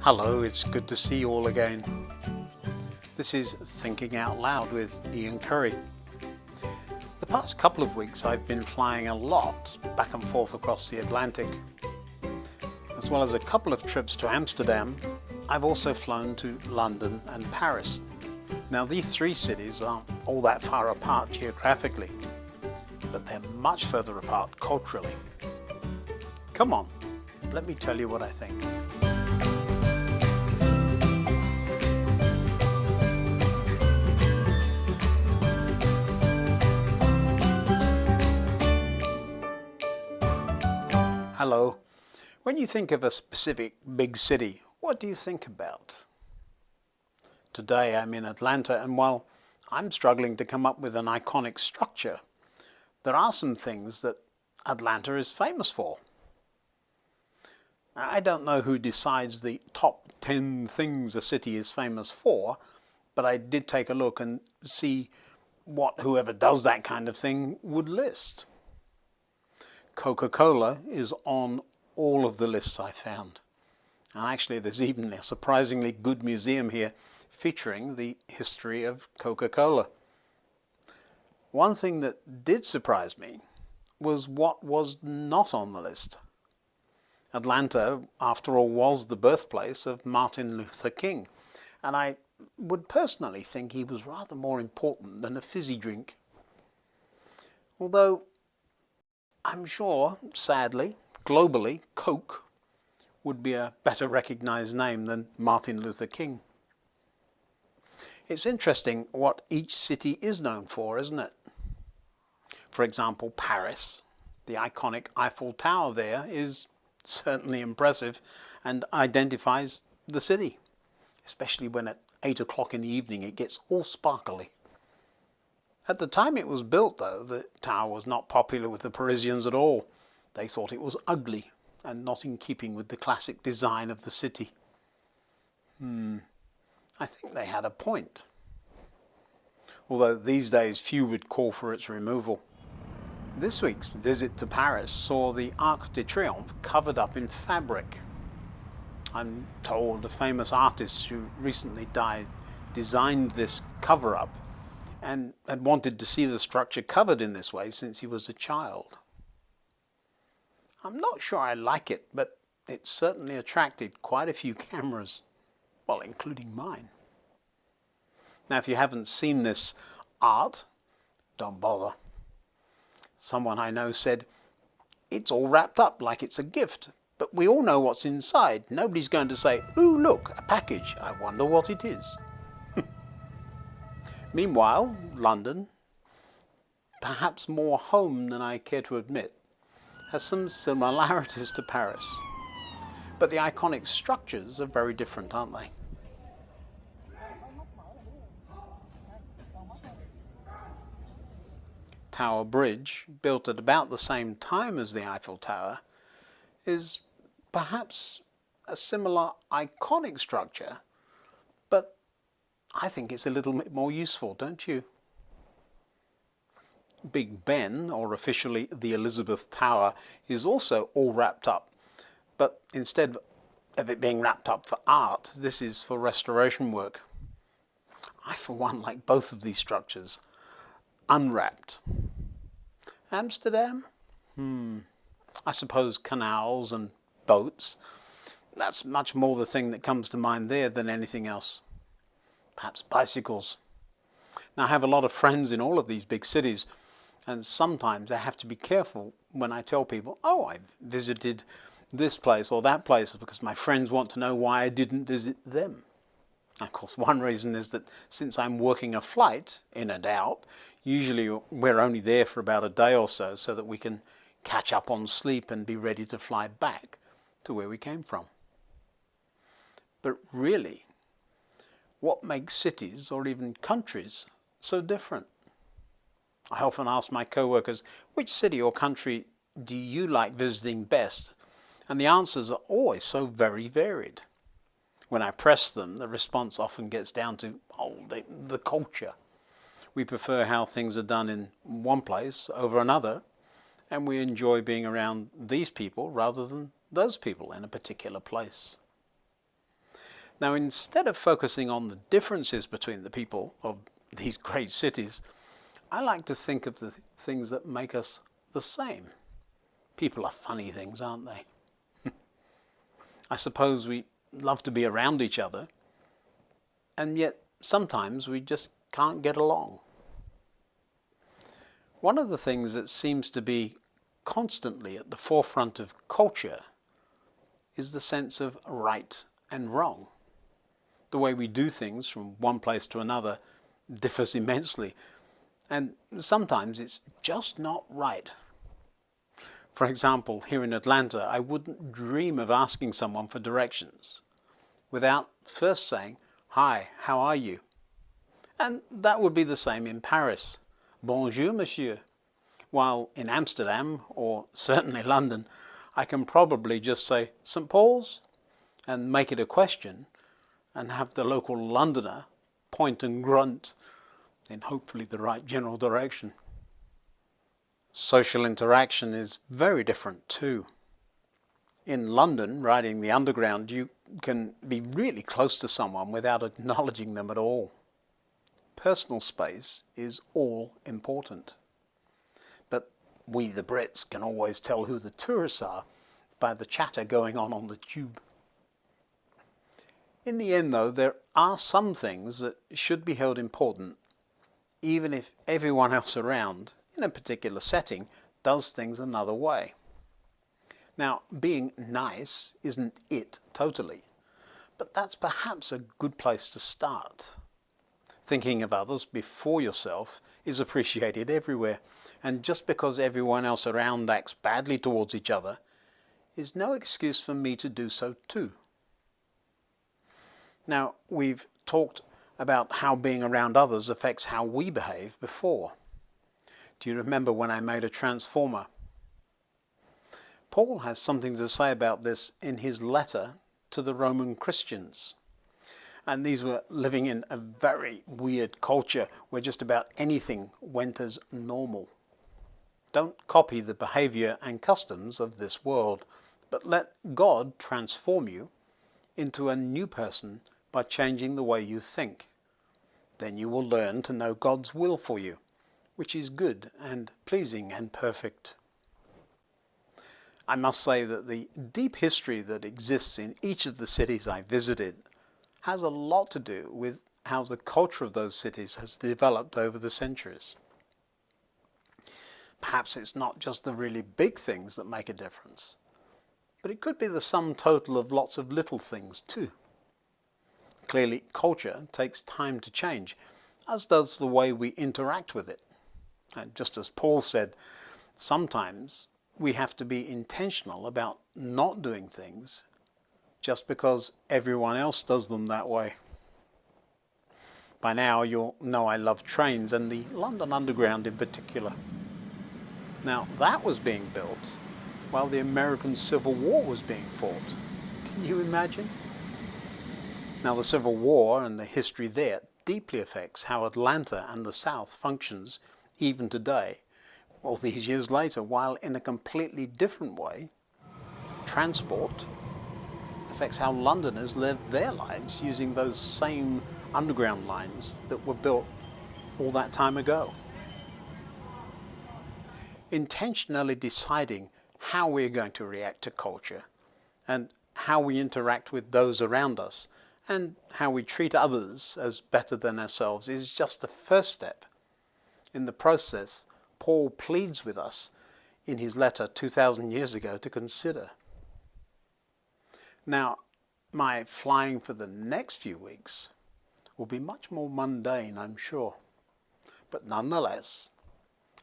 Hello, it's good to see you all again. This is Thinking Out Loud with Ian Currey. The past couple of weeks I've been flying a lot back and forth across the Atlantic. As well as a couple of trips to Amsterdam, I've also flown to London and Paris. Now these three cities aren't all that far apart geographically, but they're much further apart culturally. Come on, let me tell you what I think. Hello. When you think of a specific big city, what do you think about? Today I'm in Atlanta, and while I'm struggling to come up with an iconic structure, there are some things that Atlanta is famous for. I don't know who decides the top 10 things a city is famous for, but I did take a look and see what whoever does that kind of thing would list. Coca-Cola is on all of the lists I found. And actually there's even a surprisingly good museum here featuring the history of Coca-Cola. One thing that did surprise me was what was not on the list. Atlanta, after all, was the birthplace of Martin Luther King, and I would personally think he was rather more important than a fizzy drink. Although I'm sure, sadly, globally, Coke would be a better recognized name than Martin Luther King. It's interesting what each city is known for, isn't it? For example, Paris, the iconic Eiffel Tower there is certainly impressive and identifies the city, especially when at 8 o'clock in the evening it gets all sparkly. At the time it was built, though, the tower was not popular with the Parisians at all. They thought it was ugly and not in keeping with the classic design of the city. I think they had a point. Although these days few would call for its removal. This week's visit to Paris saw the Arc de Triomphe covered up in fabric. I'm told a famous artist who recently died designed this cover-up and had wanted to see the structure covered in this way since he was a child. I'm not sure I like it, but it certainly attracted quite a few cameras, well, including mine. Now, if you haven't seen this art, don't bother. Someone I know said, it's all wrapped up like it's a gift, but we all know what's inside. Nobody's going to say, ooh, look, a package. I wonder what it is. Meanwhile, London, perhaps more home than I care to admit, has some similarities to Paris. But the iconic structures are very different, aren't they? Tower Bridge, built at about the same time as the Eiffel Tower, is perhaps a similar iconic structure, but I think it's a little bit more useful, don't you? Big Ben, or officially the Elizabeth Tower, is also all wrapped up, but instead of it being wrapped up for art, this is for restoration work. I, for one, like both of these structures unwrapped. Amsterdam? I suppose canals and boats. That's much more the thing that comes to mind there than anything else. Perhaps bicycles. Now, I have a lot of friends in all of these big cities, and sometimes I have to be careful when I tell people, oh, I've visited this place or that place, because my friends want to know why I didn't visit them. Of course, one reason is that since I'm working a flight in and out, usually we're only there for about a day or so that we can catch up on sleep and be ready to fly back to where we came from. But really, what makes cities or even countries so different? I often ask my co-workers, which city or country do you like visiting best? And the answers are always so very varied. When I press them, the response often gets down to the culture. We prefer how things are done in one place over another, and we enjoy being around these people rather than those people in a particular place. Now, instead of focusing on the differences between the people of these great cities, I like to think of the things that make us the same. People are funny things, aren't they? I suppose we love to be around each other, and yet sometimes we just can't get along. One of the things that seems to be constantly at the forefront of culture is the sense of right and wrong. The way we do things from one place to another differs immensely, and sometimes it's just not right. For example, here in Atlanta, I wouldn't dream of asking someone for directions without first saying, "Hi, how are you?" And that would be the same in Paris. "Bonjour, monsieur." While in Amsterdam, or certainly London, I can probably just say "St. Paul's" and make it a question and have the local Londoner point and grunt in hopefully the right general direction. Social interaction is very different too. In London, riding the Underground, you can be really close to someone without acknowledging them at all. Personal space is all important. But we, the Brits, can always tell who the tourists are by the chatter going on the tube. In the end, though, there are some things that should be held important, even if everyone else around, in a particular setting, does things another way. Now, being nice isn't it totally, but that's perhaps a good place to start. Thinking of others before yourself is appreciated everywhere, and just because everyone else around acts badly towards each other is no excuse for me to do so too. Now, we've talked about how being around others affects how we behave before. Do you remember when I made a transformer? Paul has something to say about this in his letter to the Roman Christians. And these were living in a very weird culture where just about anything went as normal. Don't copy the behavior and customs of this world, but let God transform you into a new person by changing the way you think. Then you will learn to know God's will for you, which is good and pleasing and perfect. I must say that the deep history that exists in each of the cities I visited has a lot to do with how the culture of those cities has developed over the centuries. Perhaps it's not just the really big things that make a difference, but it could be the sum total of lots of little things too. Clearly, culture takes time to change, as does the way we interact with it. And just as Paul said, sometimes we have to be intentional about not doing things just because everyone else does them that way. By now you'll know I love trains, and the London Underground in particular. Now that was being built while the American Civil War was being fought. Can you imagine? Now the Civil War and the history there deeply affects how Atlanta and the South functions even today, all these years later, while in a completely different way. Transport affects how Londoners live their lives using those same underground lines that were built all that time ago. Intentionally deciding how we're going to react to culture and how we interact with those around us and how we treat others as better than ourselves is just the first step in the process Paul pleads with us in his letter 2,000 years ago to consider. Now, my flying for the next few weeks will be much more mundane, I'm sure. But nonetheless,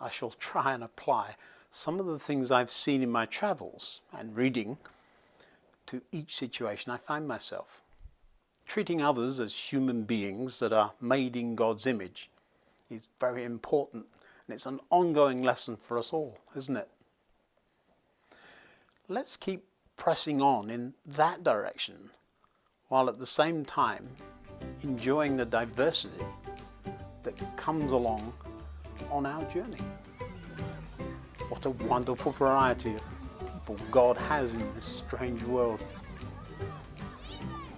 I shall try and apply some of the things I've seen in my travels and reading to each situation I find myself. Treating others as human beings that are made in God's image is very important, and it's an ongoing lesson for us all, isn't it? Let's keep pressing on in that direction, while at the same time enjoying the diversity that comes along on our journey. What a wonderful variety of people God has in this strange world.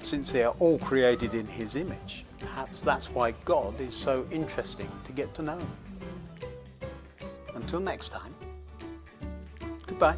since they are all created in His image, perhaps that's why God is so interesting to get to know. Until next time, goodbye.